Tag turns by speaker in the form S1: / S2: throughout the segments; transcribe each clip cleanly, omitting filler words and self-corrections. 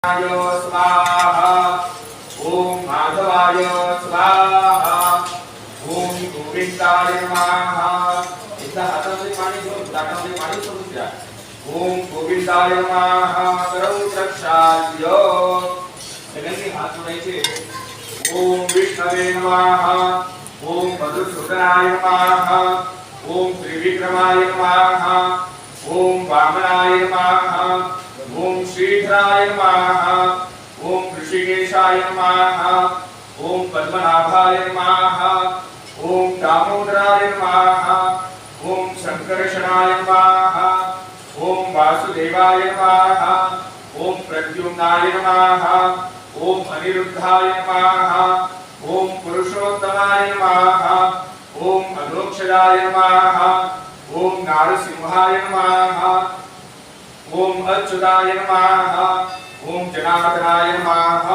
S1: स्वाहा ओम माधवाय स्वाहा ओम गोविंदाय नमः। एकदा हातामध्ये पाणी घेऊन ताटामध्ये पाणी सोडून द्या। ओम गोविंदाय नमः करौ रक्षाय। सगळ्यांनी हात जोडायचे। ओम विष्णवे नमः ओम मधुसूदनाय नमः ओम त्रिविक्रमाय नमः ओम वामनाय नमः ओम श्रीधराय नमः ओम ऋषिकेशाय नमः ओम पद्मनाभाय नमः ओम दामोदराय नमः ओम संकर्षणाय नमः ओम वासुदेवाय नमः ओम प्रद्युम्नाय नमः ओम अनिरुद्धाय नमः ओम पुरुषोत्तमाय नमः ओम अधोक्षजाय नमः ओम नारसिंहाय नमः ओम अच्युताय नमः ओम जनार्दनाय नमः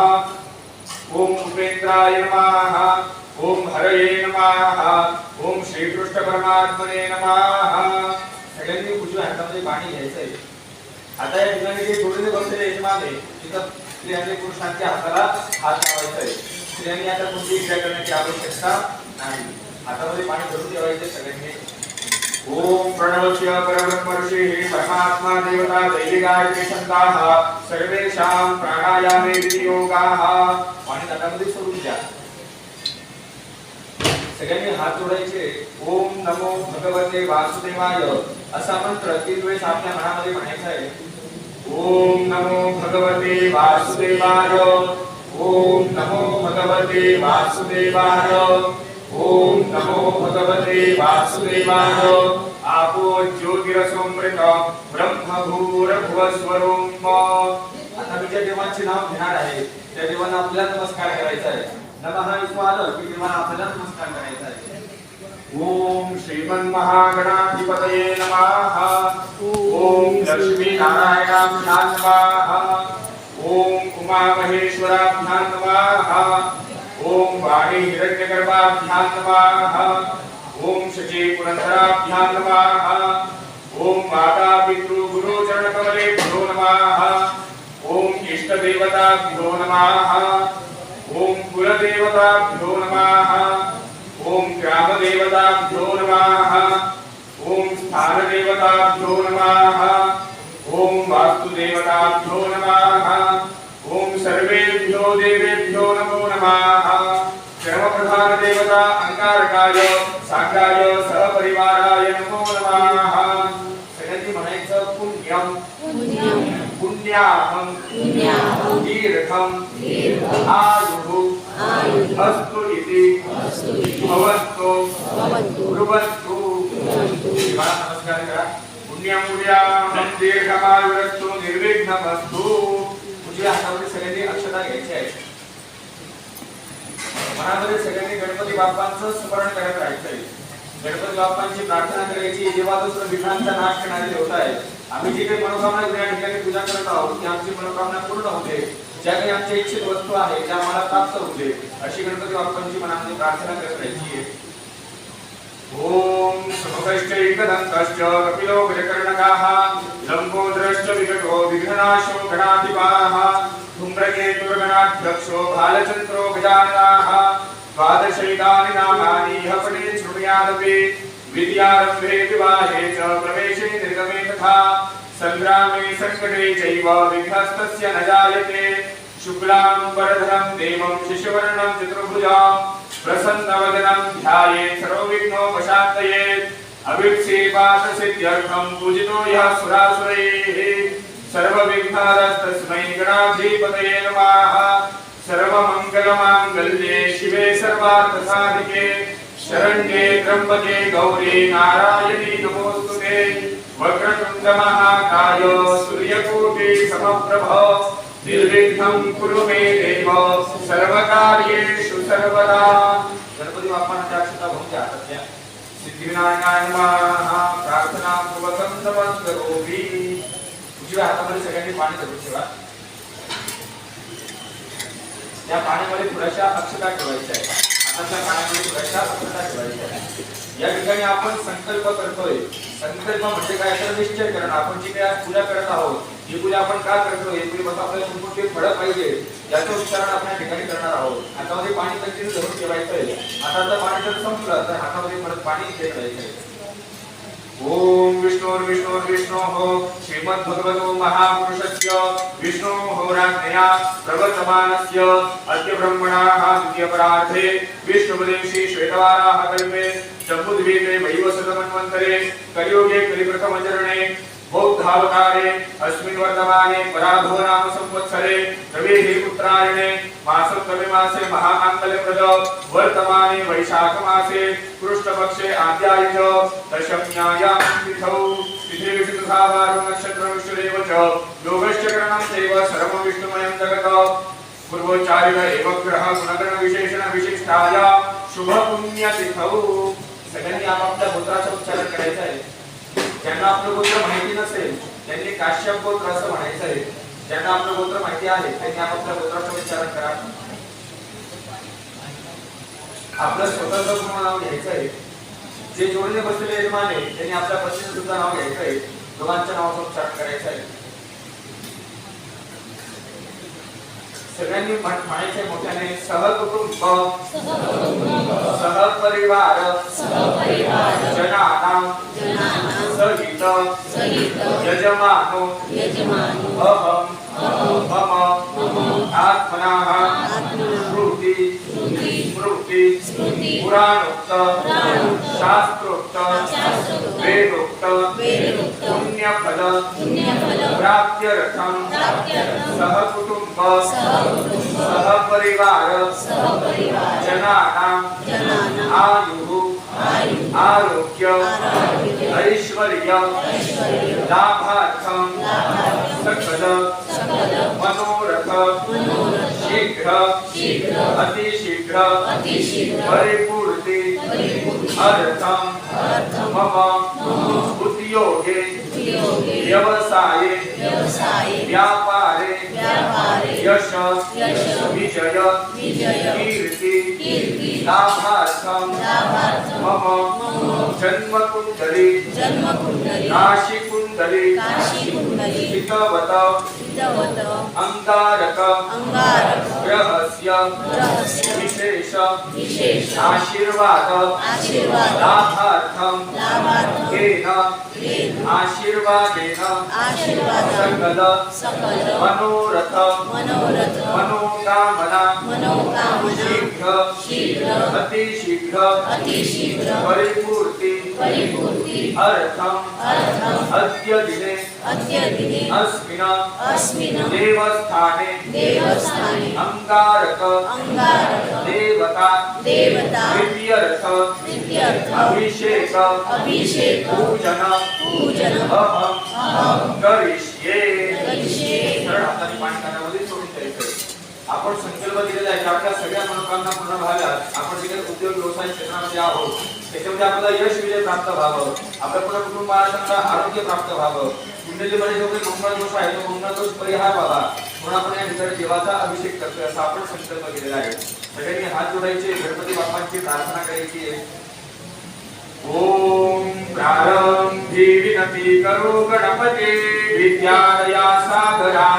S1: ओम उपेन्द्राय नमः ओम हरये नमः ओम श्री कृष्ण परमात्मने नमः। सगळ्यांनी उजव्या हातामध्ये पाणी घ्यायचंय। आता या ठिकाणी जे जोडलेले बसलेले यजमाने तिथं स्त्रियांनी पुरुषांच्या हाताला हात लावायचा आहे। स्त्रियांनी आता कोणतीही क्रिया करण्याची आवश्यकता नाही। हातामध्ये पाणी भरून ठेवायचे सगळ्यांनी। ओम प्रणवस्य परब्रह्मर्षिः परमात्मा देवता दैविकाय शब्दाः सर्वेषां प्राणायामे विनियोगाः। पाणी ताटामध्ये सोडून द्या। सगळ्यांनी हात जोडायचे। ओम नमो भगवते वासुदेवाय असा मंत्र 3 वेळेस आपल्या मनामध्ये म्हणायचा आहे। ओम नमो भगवते वासुदेवाय ओम नमो भगवते वासुदेवाय ओम नमो भगवते वासुदेवाय। आपो ज्योतिरसोमृत ब्रह्मभूरभुवस्वरूप। आता मी ज्या देवांचे नाव घेणार आहे त्या देवांना आपल्याला नमस्कार करायचा आहे। नमः इथं आलं की देवांना आपल्याला नमस्कार करायचा आहे। ओम श्रीमन्महागणाधिपतये नमः ओम लक्ष्मी नारायणाभ्यां नमः ओम उमामहेश्वराभ्यां नमः ओम वाणी हिरण्यगर्भाभ्यां नमः ओम शची पुरंदराभ्यां नमः ओम माता पितृ गुरु चरण कमलेभ्यो नमः ओम इष्ट देवताभ्यो नमः ओम कुलदेवताभ्यो नमः ओम ग्राम देवताभ्यो नमः ओम स्थान देवताभ्यो नमः ओम वास्तु देवताभ्यो नमः ओम सर्वेभ्यो देवेभ्यो नमो नमः। कर्मप्रधान देवता अंगारकाय सांगाय सहपरिवाराय नमो नमः। सगळ्यांनी म्हणायचं पुण्यम पुण्याहं तीर्थं आयुः अस्तु इति भवन्तु ब्रुवन्तु। नमस्कार करा। पुण्यमुद्यां दीर्घमायुरस्तु निर्विघ्नमस्तु। उजव्या हातामध्ये सगळ्यांनी अक्षता घ्यायची आहे। मनामध्ये सगळ्यांनी गणपती बाप्पांचं स्मरण करत राहायचंय। गणपती बाप्पांची प्रार्थना करायची। देवाचं विघ्नांचा नाश करणारे देवता आहे। आम्ही जे काही मनोकामना या ठिकाणी पूजा करत आहोत ती आमची मनोकामना पूर्ण होते। ज्या काही आमच्या इच्छित वस्तू आहेत त्या आम्हाला प्राप्त होते अशी गणपती बाप्पांची मनामध्ये प्रार्थना करत राहायची आहे। ओम सुमुखश्चैकदन्तश्च कपिलो गजकर्णकाः लंबोदरश्च विकटो विघ्ननाशो गणाधिपाः धूम्रकेतुर्गणाध्यक्षो भालचन्द्रो गजाननाः द्वादशैतानि नामानि ह्यः पठेत् शृणुयादपि विद्यारम्भे विवाहे च प्रवेशे निर्गमे तथा संग्रामे संकटे चैव विघ्नस्तस्य न जायते। शुक्लाम्बरधरं देवं शिशुवर्णं चतुर्भुजं प्रसन्नवदनं ध्यायेत् सर्वविघ्नोपशान्तये। अभिक्षेपार्थसिद्ध्यर्थं पूजितो यः सुरासुरैः सर्वविघ्नहरस्तस्मै गणाधिपतये नमः। सर्वमङ्गलमाङ्गल्ये शिवे सर्वार्थसाधिके शरण्ये त्र्यम्बके गौरी नारायणी नमोस्तुते। वक्रतुण्ड महाकाय सूर्यकोटि समप्रभ निर्विघ्नं कुरु मे देव सर्वकार्येषु सर्वदा। गणपती बाप्पांच्या अक्षता घेऊन घ्या सध्या। सिद्धिविनायकाय नमः प्रार्थना पूर्वकं नमस्करोमि। उजव्या हातामध्ये सगळ्यांनी पाणी धरून ठेवा। या पाण्यामध्ये थोड्याशा अक्षता ठेवायच्या आहेत। हाताच्या पाण्यामध्ये थोड्याशा अक्षता ठेवायच्या आहेत। या ठिकाणी आपण संकल्प करतोय। संकल्प म्हणजे काय तर निश्चय करणं। आपण जी काही पूजा करत आहोत ही पूजा आपण का करतो, हे पूजेपासून आपल्याला कोणते फळ पाहिजे याचं उच्चारण आपण या ठिकाणी करणार आहोत. हातामध्ये पाणी कंटिन्यू धरून ठेवायचंय. हाताचं पाणी जर संपलं तर हातामध्ये परत पाणी घेत राहायचंय. ओम विष्णोर्विष्णोर्विष्णोः श्रीमद्भगवतो महापुरुषस्य विष्णोः राज्ञया प्रवर्तमानस्य अद्य ब्रह्मणाः द्वितीयपरार्धे विष्णुपदे श्री श्वेतवाराः कल्पे जम्बुद्वीपे वैवस्वतमन्वन्तरे कलियुगे कलिप्रथमचरणे बौद्धावतारे अस्मिन् वर्तमाने पराभव नाम संवत्सरे रवेः पुत्रायणे मासोत्तमे मासे महामाङ्गल्यप्रद वर्तमाने वैशाख मासे कृष्णपक्षे आद्यायिष दशम्यायां तिथौ तिथे विष्णुधावारो नक्षत्रविष्णुरेव च योगश्च करणं चैव सर्वं विष्णुमयं जगत् पूर्वोच्चारित एव ग्रह गुणगण विशेषण विशिष्टाया शुभ पुण्य तिथौ. सगळ्यांनी आपापल्या गोत्राचा उच्चारण करायचा आहे. ज्यांना आपलं गोत्र माहिती नसेल त्यांनी काश्यप गोत्र असं म्हणायचं आहे. ज्यांना आपलं गोत्र माहिती आहे त्यांनी आपापल्या गोत्राचं उच्चारण करा. आपलं स्वतःचं पूर्ण नाव घ्यायचं आहे. जे जोडीने बसलेले यजमान आहे त्यांनी आपल्या पत्नीचं सुद्धा नाव घ्यायचं आहे. दोघांच्या नावाचं उच्चारण करायचं आहे. सगळ्यांनी म्हणायचे मोठ्याने सहकुटुंब सहपरिवार जनानां सहित यजमानो अहं मम आत्मनः स्मृति पुराणोक्त शास्त्रोक्त वेदोक्त पुण्यफल प्राप्त्यर्थं सहकुटुंब सहपरिवार जनानां आयुः आरोग्य ऐश्वर्य लाभार्थं सकल मनोरथ शीघ्र अतिशीघ्र परिपूर्ति अर्थं मम उद्योगे व्यवसाये व्यापारे यश विजय कीर्ति लाभार्थं मम जन्मकुंडली राशिकुंडली हितवत अंगारक ग्रहस्य विशेष आशीर्वाद लाभार्थं येन आशीर्वादेन सकल मनोरथ मनोकामना शीघ्र अतिशीघ्र परिपूर्ति अर्थं अद्य दिने अस्मिन् देवस्थाने अंगारक देवता प्रीत्यर्थ अभिषेक पूजन अहं करिष्ये. आपण संकल्प दिलेला आहे की आपल्या सगळ्या मनोकामना पूर्ण व्हाव्यात. आपण जे काही उद्योग व्यवसाय क्षेत्रामध्ये आहोत त्याच्यामध्ये आपल्याला यश विजय प्राप्त व्हावं, आपल्या पूर्ण कुटुंबाला आरोग्य प्राप्त व्हावं, कुंडलीमध्ये जो काही मंगळ दोष आहे तो मंगळ दोष परिहार व्हावा म्हणून आपण या ठिकाणी देवाचा अभिषेक करतोय असा आपण संकल्प केलेला आहे. सगळ्यांनी हात जोडायचे, गणपती बाप्पांची प्रार्थना करायची आहे. ओम प्रारंभी विनती करो गणपते विद्यालया सागरा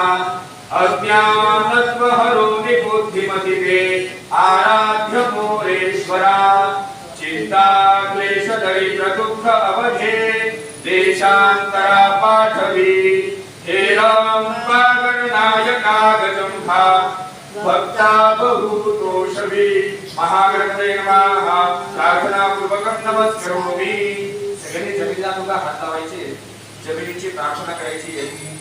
S1: अज्ञानत्वहरो निबुद्धिमतिते आराध्य मोरेश्वरा चिंता क्लेश दरिद्र दुःख अवधे देशांतरा पाठवी हेरं गणनायका गजंभा भक्ता बहुतोषवी. महागणपतये नमः. प्रार्थना पूर्वकं नमस्करोमि. सगळ्यांनी जमिनीला तुला हात लावायचे, जमिनीची प्रार्थना करायची आहे.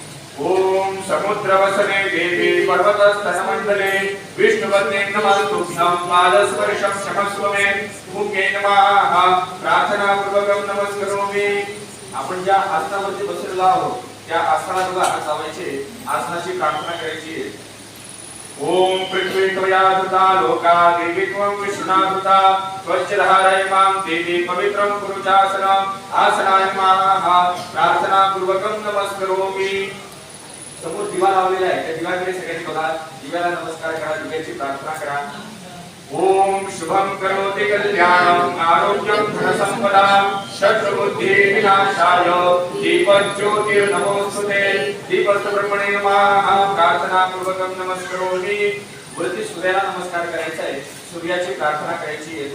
S1: ओम समुद्रवसने देवी पर्वतस्तनमंडले विष्णुपत्ने नमः तुभ्यं पादस्पर्शं क्षमस्व मे मुखे नमः. प्रार्थना पूर्वकं नमस्करोमि. आपण ज्या आसनावरती बसलेलो आहोत त्या आसनाला तुला हात लावायचे, आसनाची प्रार्थना करायची आहे. ओम पृथ्वी त्वया धृता लोका देवी त्वं विष्णुनाधृता त्वच्चधारय मां देवी पवित्रं कुरु चासनं आसनाय नमः. प्रार्थना पूर्वकं नमस्करोमि. समोर दिवा लावलेला आहे त्या दिव्याकडे सगळ्यांनी बघा, दिव्याला नमस्कार करा, दिव्याची प्रार्थना करा. ओम शुभम करोति कल्याणम आरोग्यम धनसंपदाम शत्रुबुद्धि विनाशाय दीपज्योतिर्नमोस्तुते दीपस्तब्रह्मणे नमः प्रार्थना पूर्वकम नमस्करोमि। वरती सूर्याला नमस्कार करायचा आहे, सूर्याची प्रार्थना करायची आहे।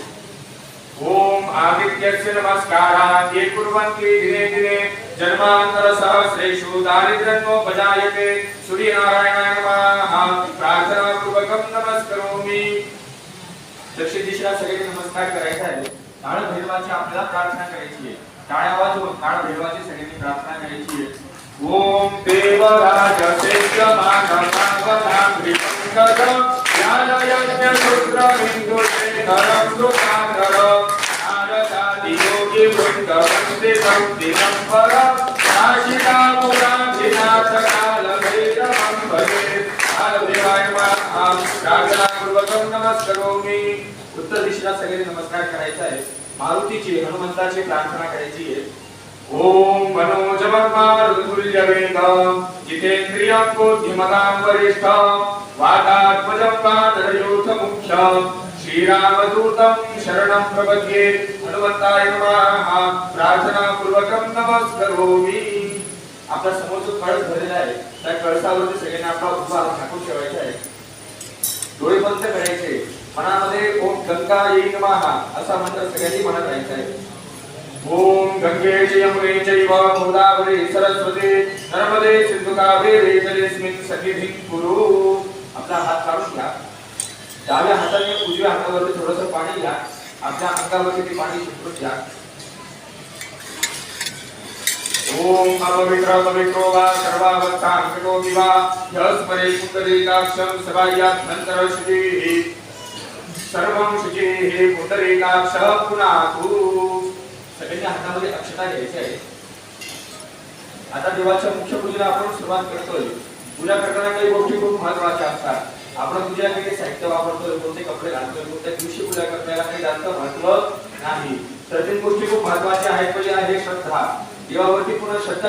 S1: ओम आदित्यस्य नमस्कारात् ये कुर्वन्ति दिने दिने जन्मांतर सहस्रेषु दारिद्र्योपजायते सूर्यनारायणाय नमः प्रार्थना पूर्वकम नमस्करोमि। दक्षिण दिशेला सगळ्यांनी नमस्कार करायचा आहे। काळ भैरवाची आपल्याला प्रार्थना करायची आहे। टाळ्या वाजवून काळ भैरवाची सगळ्यांनी प्रार्थना करायची आहे। ओम देवराजस्य मानवावतांग्रि पंकज ज्ञानयज्ञ सूत्र बिंदुते नरं कृपाधर नारदादि योगी वृंद वंदितं दिगंबर काशिका मुराधिनाथ काल भैरवं भजे देवाय नमः प्रार्थना पूर्वकम नमस्करोमि। उत्तर दिशेला सगळ्यांनी नमस्कार करायचा आहे। मारुतीची हनुमंताची प्रार्थना करायची आहे। ओम मनोजवं मारुतुल्यवेगं जितेन्द्रियं बुद्धिमतां वरिष्ठं वातात्मजं वानरयूथमुख्यं श्रीरामदूतं शरणं प्रपद्ये हनुमंताय नमः प्रार्थना पूर्वकम नमस्करोमि। आपल्या समोर जो कळस भरलेला आहे त्या कळसावरती सगळ्यांनी आपला उभा ठाकून ठेवायचा आहे। डोळे बंद करायचे, मनामध्ये ओम गंगायै नमः असा मंत्र सगळ्यांनी म्हणत राहायचा आहे। ओम गंगे च यमुने चैव गोदावरी सरस्वती नर्मदे सिंधु कावेरी जलेस्मिन् सन्निधिं कुरु। आपला हात काढून घ्या, डाव्या हाताने उजव्या हातावरती थोडंसं पाणी घ्या, आपल्या अंगावरती ते पाणी शिंपडून घ्या। ओम अपवित्र पवित्रो वा सर्वावस्थां कृतो विवा यस्मरे पुंडरीकाक्षं सभायानंतर शुचिः सर्वं शुचिः पुंडरीकाक्षः पुनातु। सगळ्यांनी हातामध्ये अक्षता घ्यायची आहे। आता देवाच्या मुख्य पूजेला आपण सुरुवात करतोय। पूजा करताना काही गोष्टी खूप महत्त्वाच्या असतात। आपण पूजेला काही साहित्य वापरतोय, कोणते कपडे घालतोय, कोणत्या दिवशी पूजा करताना काही जास्त महत्त्व नाही। तर तीन गोष्टी खूप महत्त्वाच्या आहेत। पहिली आहे श्रद्धा, देवावरती पूर्ण श्रद्धा